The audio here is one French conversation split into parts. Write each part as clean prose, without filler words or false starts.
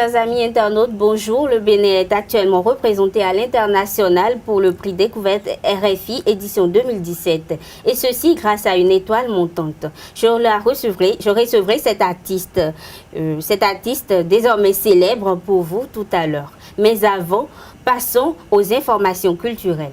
Chers amis internautes, bonjour. Le Bénin est actuellement représenté à l'international pour le prix Découverte RFI édition 2017. Et ceci grâce à une étoile montante. Je recevrai cet artiste désormais célèbre pour vous tout à l'heure. Mais avant, passons aux informations culturelles.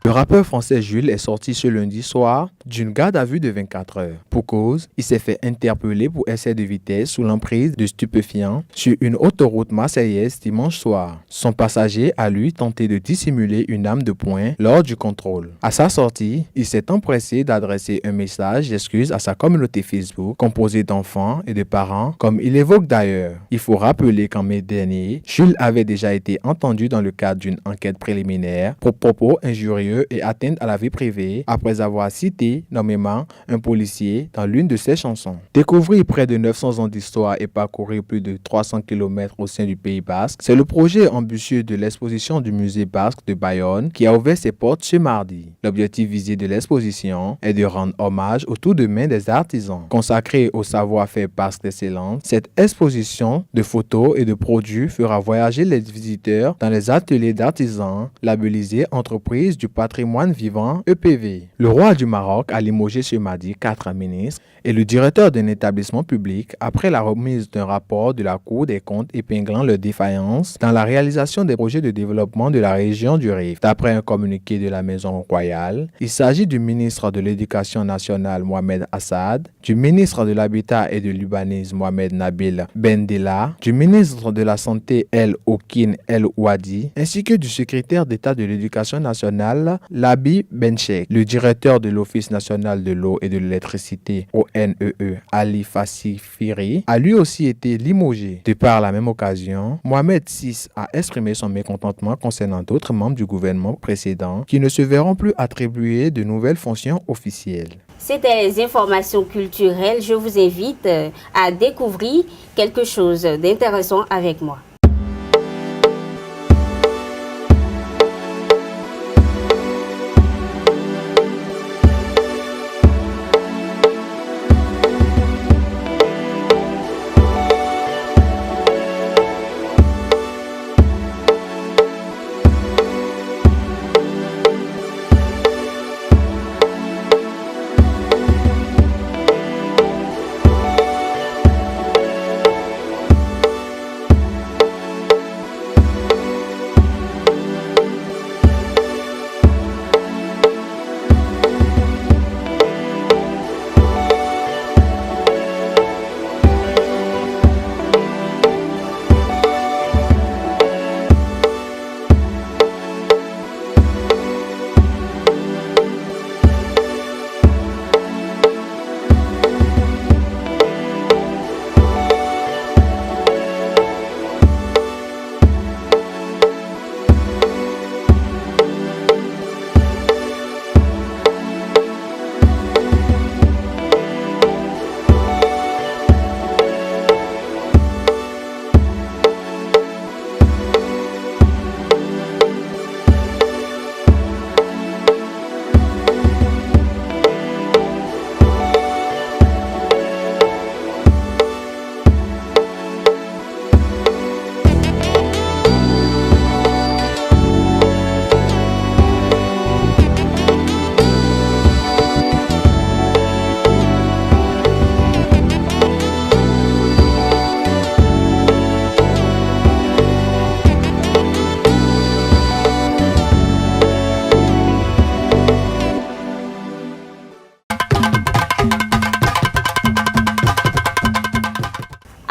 Le rappeur français Jules est sorti ce lundi soir d'une garde à vue de 24 heures. Pour cause, il s'est fait interpeller pour excès de vitesse sous l'emprise de stupéfiants sur une autoroute marseillaise dimanche soir. Son passager a lui tenté de dissimuler une arme de poing lors du contrôle. À sa sortie, il s'est empressé d'adresser un message d'excuse à sa communauté Facebook composée d'enfants et de parents, comme il évoque d'ailleurs. Il faut rappeler qu'en mai dernier, Jules avait déjà été entendu dans le cadre d'une enquête préliminaire pour propos injurieux et atteinte à la vie privée après avoir cité nommément un policier dans l'une de ses chansons. Découvrir près de 900 ans d'histoire et parcourir plus de 300 km au sein du Pays Basque, c'est le projet ambitieux de l'exposition du musée basque de Bayonne qui a ouvert ses portes ce mardi. L'objectif visé de l'exposition est de rendre hommage aux tours de main des artisans. Consacrée au savoir-faire basque d'excellence, cette exposition de photos et de produits fera voyager les visiteurs dans les ateliers d'artisans labellisés entreprises du patrimoine vivant EPV. Le roi du Maroc a limogé ce mardi 4 ministres et le directeur d'un établissement public après la remise d'un rapport de la Cour des comptes épinglant leurs défaillances dans la réalisation des projets de développement de la région du Rif. D'après un communiqué de la Maison royale, il s'agit du ministre de l'Éducation nationale Mohamed Assad, du ministre de l'Habitat et de l'Urbanisme Mohamed Nabil Bendela, du ministre de la Santé El Okin El Ouadi, ainsi que du secrétaire d'État de l'Éducation nationale Labi Benchek. Le directeur de l'Office national de l'eau et de l'électricité ONEE, Ali Fassifiri, a lui aussi été limogé. De par la même occasion, Mohamed VI a exprimé son mécontentement concernant d'autres membres du gouvernement précédent qui ne se verront plus attribuer de nouvelles fonctions officielles. C'était les informations culturelles. Je vous invite à découvrir quelque chose d'intéressant avec moi.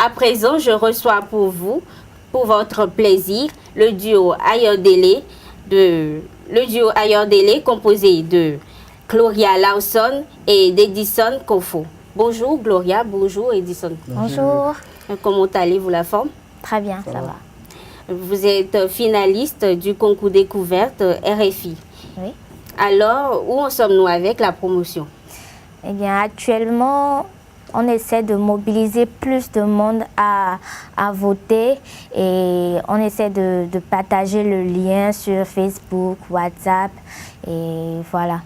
À présent, je reçois pour vous, pour votre plaisir, le duo Ayordele composé de Gloria Lawson et d'Edison Kofo. Bonjour Gloria, bonjour Edison. Bonjour. Comment allez-vous la forme? Très bien, ça va. Vous êtes finaliste du concours découverte RFI. Oui. Alors, où en sommes-nous avec la promotion? Eh bien, actuellement, on essaie de mobiliser plus de monde à voter et on essaie de partager le lien sur Facebook, WhatsApp et voilà.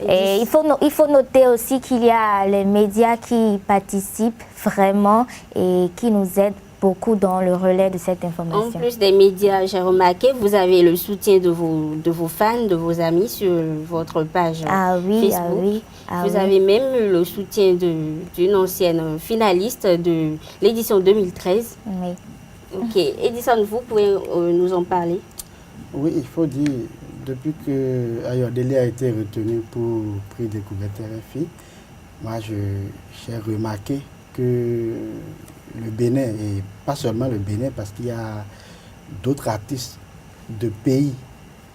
Et il faut noter aussi qu'il y a les médias qui participent vraiment et qui nous aident beaucoup dans le relais de cette information. En plus des médias, j'ai remarqué, vous avez le soutien de vos fans, de vos amis sur votre page Facebook. Vous avez même eu le soutien d'une ancienne finaliste de l'édition 2013. Oui. Ok. Edison, vous pouvez nous en parler? Oui, il faut dire, depuis que Ayodele a été retenu pour le prix Découverte RFI, moi j'ai remarqué que le Bénin, et pas seulement le Bénin, parce qu'il y a d'autres artistes de pays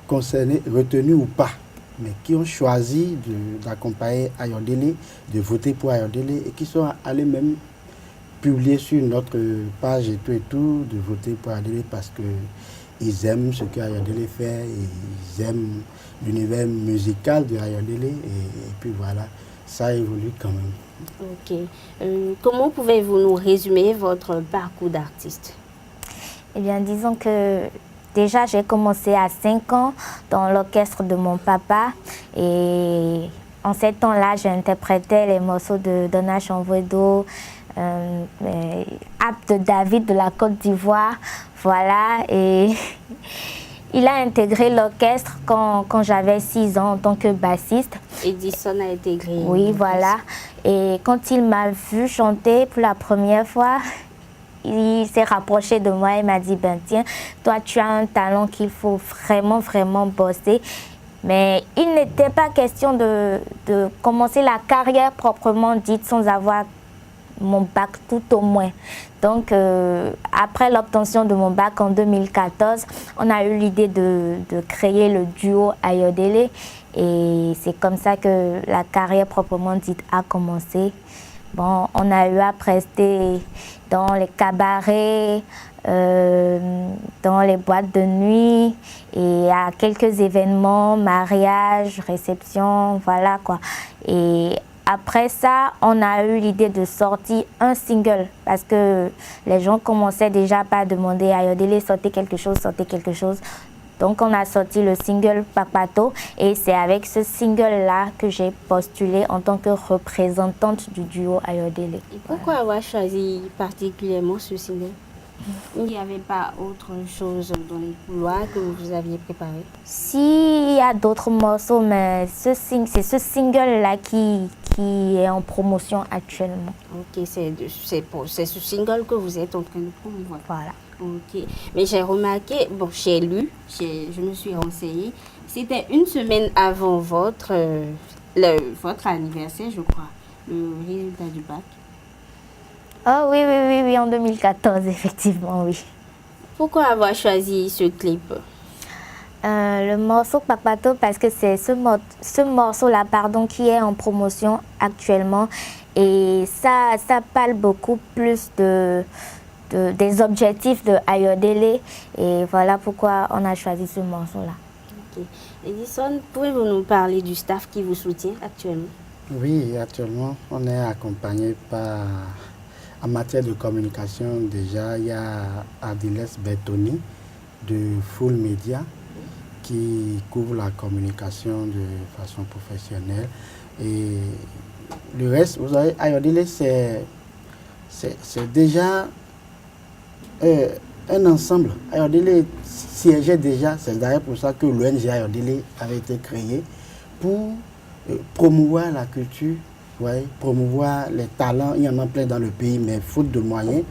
concernés, retenus ou pas, mais qui ont choisi d'accompagner Ayodele, de voter pour Ayodele, et qui sont allés même publier sur notre page et tout, de voter pour Ayodele parce qu'ils aiment ce qu'Ayodele fait, ils aiment l'univers musical de Ayodele, et puis voilà, ça évolue quand même. Ok. Comment pouvez-vous nous résumer votre parcours d'artiste? Eh bien, disons que déjà, j'ai commencé à 5 ans dans l'orchestre de mon papa. Et en 7 ans-là, j'interprétais les morceaux de Donna Chanvredo, Abd David de la Côte d'Ivoire. Voilà. Et il a intégré l'orchestre quand j'avais 6 ans en tant que bassiste. Edison a intégré. Oui, voilà. Et quand il m'a vu chanter pour la première fois, il s'est rapproché de moi et m'a dit, ben tiens, toi tu as un talent qu'il faut vraiment, vraiment bosser. Mais il n'était pas question de commencer la carrière proprement dite sans avoir mon bac tout au moins. Donc après l'obtention de mon bac en 2014, on a eu l'idée de créer le duo Ayodele. Et c'est comme ça que la carrière proprement dite a commencé. Bon, on a eu à prester dans les cabarets, dans les boîtes de nuit et à quelques événements, mariages, réceptions, voilà quoi. Et après ça, on a eu l'idée de sortir un single parce que les gens commençaient déjà par demander à Ayodele sortez quelque chose, sortez quelque chose. Donc on a sorti le single Papato et c'est avec ce single-là que j'ai postulé en tant que représentante du duo Ayodele. Et pourquoi avoir choisi particulièrement ce single? Il n'y avait pas autre chose dans les couloirs que vous aviez préparé? Si, il y a d'autres morceaux, mais c'est ce single-là qui est en promotion actuellement. Ok, c'est ce single que vous êtes en train de promouvoir. Voilà. Ok, mais j'ai remarqué, bon, j'ai lu, je me suis renseignée, c'était une semaine avant votre anniversaire, je crois, le résultat du bac. Oh oui, en 2014, effectivement, oui. Pourquoi avoir choisi ce clip? Le morceau Papato, parce que c'est ce morceau-là, qui est en promotion actuellement. Et ça parle beaucoup plus des objectifs de Ayodele. Et voilà pourquoi on a choisi ce morceau-là. Ok. Edison, pouvez-vous nous parler du staff qui vous soutient actuellement? Oui, actuellement, on est accompagné par... En matière de communication, déjà, il y a Adiles Bertoni de Full Media qui couvre la communication de façon professionnelle. Et le reste, vous savez, Ayodele, c'est déjà un ensemble. Ayodele siégeait déjà, c'est d'ailleurs pour ça que l'ONG Ayodele avait été créé pour promouvoir la culture. Ouais, promouvoir les talents, il y en a plein dans le pays, mais faute de moyens,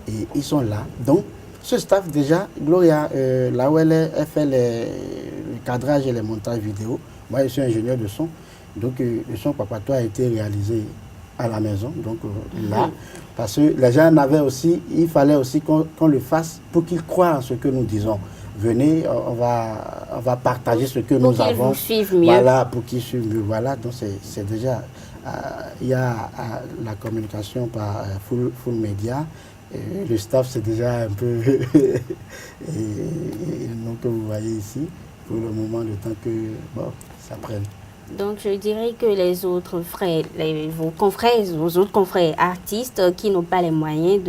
et ils sont là. Donc, ce staff déjà, Gloria, là où elle fait le cadrage et les montages vidéo, moi je suis ingénieur de son, donc le son Papato a été réalisé à la maison, donc là, parce que les gens en avaient aussi, il fallait aussi qu'on le fasse pour qu'ils croient en ce que nous disons. Venez, on va partager ce que nous avons. Pour qu'ils vous suivent mieux. Voilà, pour qu'ils suivent mieux. Voilà, donc c'est déjà... Il y a la communication par full Media. Le staff, c'est déjà un peu le nom que vous voyez ici, pour le moment, le temps que ça prenne. Donc, je dirais que les autres frères, vos autres confrères artistes qui n'ont pas les moyens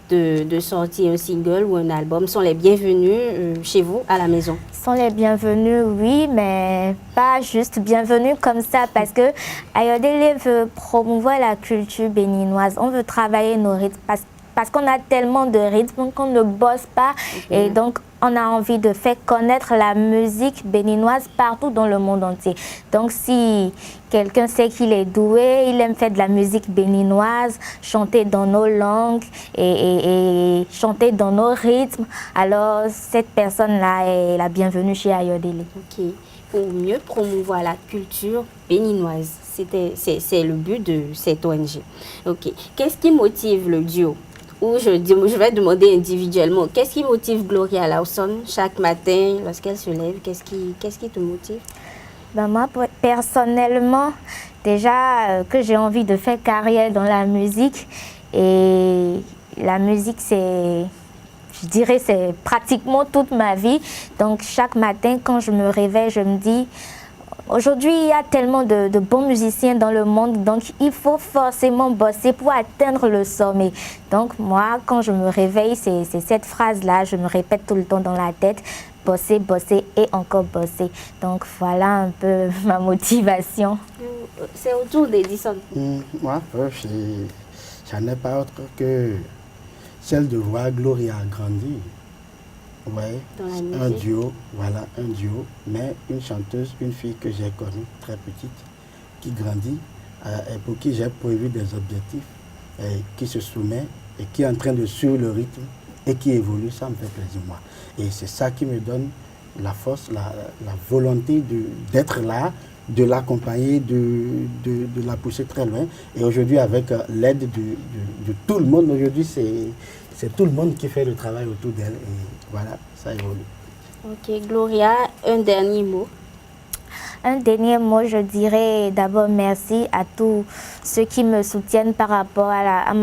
de sortir un single ou un album sont les bienvenus chez vous à la maison? Sont les bienvenus, oui, mais pas juste bienvenus comme ça, parce que Ayodele veut promouvoir la culture béninoise. On veut travailler nos rythmes parce qu'on a tellement de rythmes qu'on ne bosse pas. Et donc, on a envie de faire connaître la musique béninoise partout dans le monde entier. Donc, si quelqu'un sait qu'il est doué, il aime faire de la musique béninoise, chanter dans nos langues et chanter dans nos rythmes, alors cette personne-là est la bienvenue chez Ayodele. Ok. Pour mieux promouvoir la culture béninoise, c'est le but de cette ONG. Ok. Qu'est-ce qui motive le duo? Ou je vais demander individuellement, qu'est-ce qui motive Gloria Lawson chaque matin lorsqu'elle se lève? Qu'est-ce qui te motive? Ben moi, personnellement, déjà que j'ai envie de faire carrière dans la musique. Et la musique, je dirais, c'est pratiquement toute ma vie. Donc chaque matin, quand je me réveille, je me dis... Aujourd'hui, il y a tellement de bons musiciens dans le monde, donc il faut forcément bosser pour atteindre le sommet. Donc moi, quand je me réveille, c'est cette phrase-là, je me répète tout le temps dans la tête, bosser, bosser et encore bosser. Donc voilà un peu ma motivation. C'est autour d'Edison. Moi, j'en ai pas autre que celle de voir Gloria grandir. Ouais, un duo, voilà, un duo, mais une chanteuse, une fille que j'ai connue, très petite, qui grandit, et pour qui j'ai prévu des objectifs, et qui se soumet, et qui est en train de suivre le rythme, et qui évolue, ça me fait plaisir, moi. Et c'est ça qui me donne la force, la volonté d'être là, de l'accompagner, de la pousser très loin. Et aujourd'hui, avec l'aide de tout le monde, aujourd'hui, c'est tout le monde qui fait le travail autour d'elle. Et voilà, ça évolue. Ok, Gloria, un dernier mot. Un dernier mot, je dirais d'abord merci à tous ceux qui me soutiennent par rapport à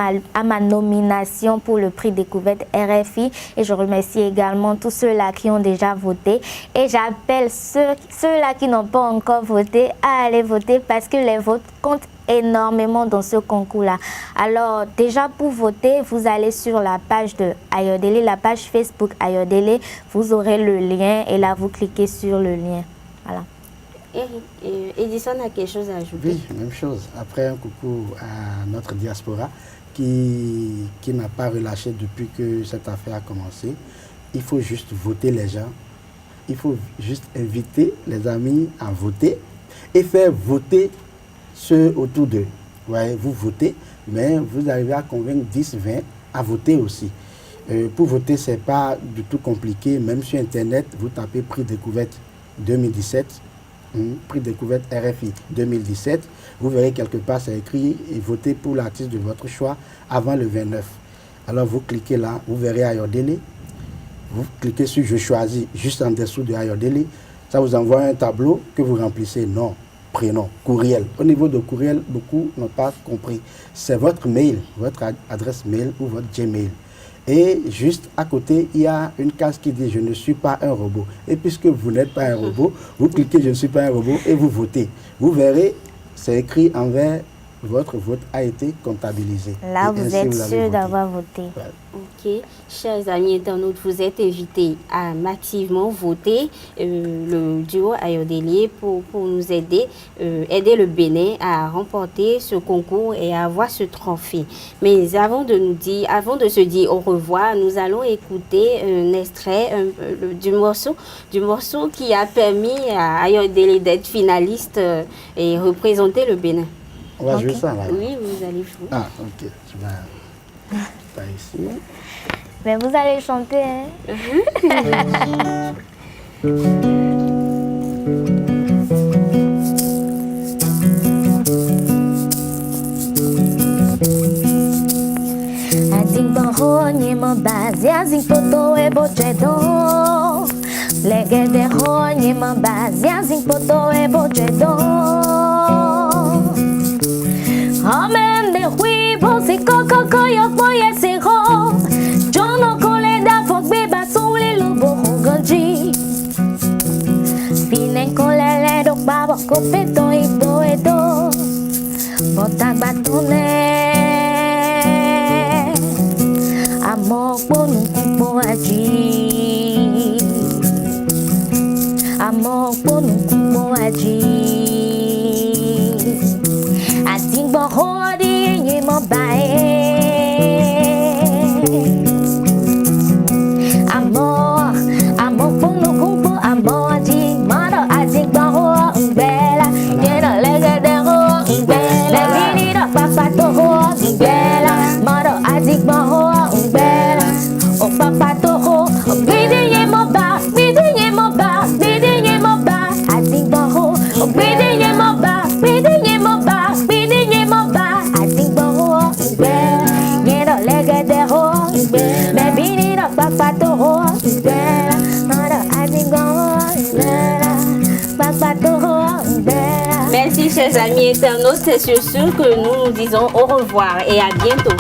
ma nomination pour le prix Découverte RFI. Et je remercie également tous ceux-là qui ont déjà voté. Et j'appelle ceux-là qui n'ont pas encore voté à aller voter parce que les votes comptent énormément dans ce concours-là. Alors déjà pour voter, vous allez sur la page de Ayodele, la page Facebook Ayodele, vous aurez le lien et là vous cliquez sur le lien. Voilà. Edison a quelque chose à ajouter? Oui, même chose. Après un coucou à notre diaspora qui n'a pas relâché depuis que cette affaire a commencé. Il faut juste voter les gens. Il faut juste inviter les amis à voter et faire voter ceux autour d'eux. Ouais, vous votez, mais vous arrivez à convaincre 10, 20 à voter aussi. Pour voter, ce n'est pas du tout compliqué. Même sur Internet, vous tapez prix découverte 2017. Prix découverte RFI 2017, vous verrez quelque part, c'est écrit et votez pour l'artiste de votre choix avant le 29. Alors vous cliquez là, vous verrez Ayodele, vous cliquez sur je choisis juste en dessous de Ayodele, ça vous envoie un tableau que vous remplissez, nom, prénom, courriel. Au niveau de courriel, beaucoup n'ont pas compris. C'est votre mail, votre adresse mail ou votre Gmail. Et juste à côté, il y a une case qui dit « Je ne suis pas un robot ». Et puisque vous n'êtes pas un robot, vous cliquez « Je ne suis pas un robot » et vous votez. Vous verrez, c'est écrit en vert, votre vote a été comptabilisé. Là, vous êtes sûr d'avoir voté. Ouais. Ok. Chers amis internautes, vous êtes invités à massivement voter le duo Ayodele pour nous aider, aider le Bénin à remporter ce concours et à avoir ce trophée. Mais avant de se dire au revoir, nous allons écouter un extrait du morceau qui a permis à Ayodele d'être finaliste et représenter le Bénin. On va jouer ça là. Oui, vous allez jouer. Ah, ok. Je vais pas ici. Mais vous allez chanter, hein? Azing banghonye mambazi, azing poto e bochedo. Lege de honye mambazi, azing poto e bochedo. Amen de huibo si koko koyo boye si ho. Jono kole da fok beba suli lobo honganji. Fine kole le dok babo kopeto ito edo. Botak batune. kupo aji. Amor pono kupo aji. Ating bahodi nye mo bae. Amor, amor pono kupo amoji. Mano ating baho bela. Yena lega de ho bela. Bini da papa to ho bela. Mano ating baho bela. O papa to ho bini nye mo ba. Bini nye mo ba. Bini nye mo ba. Ating baho bini nye mo ba. Bini nye mo ba. Bini nye mo ba. Ating baho bela. Yena lega de ho bela. Bini da papa to ho bela. Mano ating baho bela. Papa to ho bela. Merci chers amis internautes, c'est sur ce que nous disons au revoir et à bientôt.